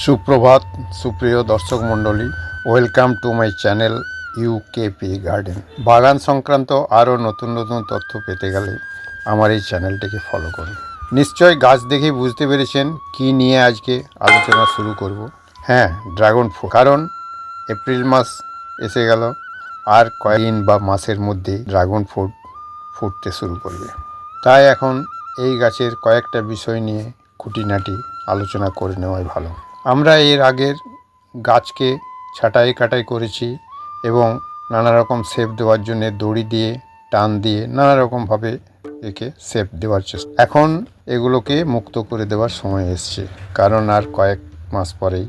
সুপ্রভাত সুপ্রিয় দর্শক মণ্ডলী, welcome to my channel UKP garden. বাগান সংক্রান্ত আরও নতুন নতুন তথ্য পেতে গেলে আমার এই চ্যানেলটিকে ফলো করুন। নিশ্চয়ই গাছ দেখেই বুঝতে পেরেছেন কি নিয়ে আজকে আলোচনা শুরু করব। হ্যাঁ, ড্রাগন ফ্রুট। কারণ এপ্রিল মাস এসে গেল, আর কয়েকদিন বা মাসের মধ্যেই ড্রাগন ফ্রুট ফুটতে শুরু করবে। তাই এখন এই গাছের কয়েকটা বিষয় নিয়ে খুঁটিনাটি আলোচনা করে নেওয়াই ভালো। আমরা এর আগের গাছকে ছাঁটাই কাটাই করেছি এবং নানা রকম শেপ দেওয়ার জন্য দড়ি দিয়ে টান দিয়ে নানা রকমভাবে একে শেপ দেওয়ার চেষ্টা। এখন এগুলোকে মুক্ত করে দেওয়ার সময় এসছে, কারণ আর কয়েক মাস পরেই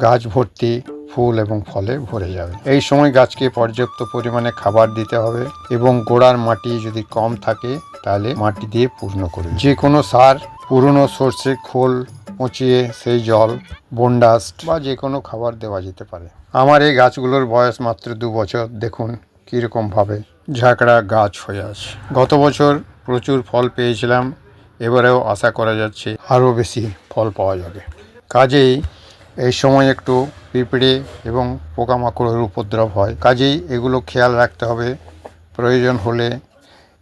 গাছ ভর্তি ফুল এবং ফলে ভরে যাবে। এই সময় গাছকে পর্যাপ্ত পরিমাণে খাবার দিতে হবে এবং গোড়ার মাটি যদি কম থাকে তাহলে মাটি দিয়ে পূর্ণ করবে। যে কোনো সার, পুরনো সর্ষে খোল পচিয়ে সেই জল, বনডাস্ট বা যে কোনো খাবার দেওয়া যেতে পারে। আমার এই গাছগুলোর বয়স মাত্র 2 বছর। দেখুন কীরকমভাবে ঝাঁকড়া গাছ হয়ে আছে। গত বছর প্রচুর ফল পেয়েছিলাম, এবারেও আশা করা যাচ্ছে আরও বেশি ফল পাওয়া যাবে। কাজেই এই সময় একটু পিঁপড়ে এবং পোকামাকড়ের উপদ্রব হয়, কাজেই এগুলো খেয়াল রাখতে হবে। প্রয়োজন হলে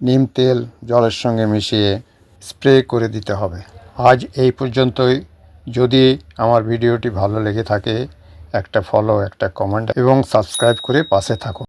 নিম তেল জলের সঙ্গে মিশিয়ে স্প্রে করে দিতে হবে। আজ এই পর্যন্তই। যদি আমার ভিডিওটি ভালো লেগে থাকে একটা ফলো, একটা কমেন্ট এবং সাবস্ক্রাইব করে পাশে থাকুন।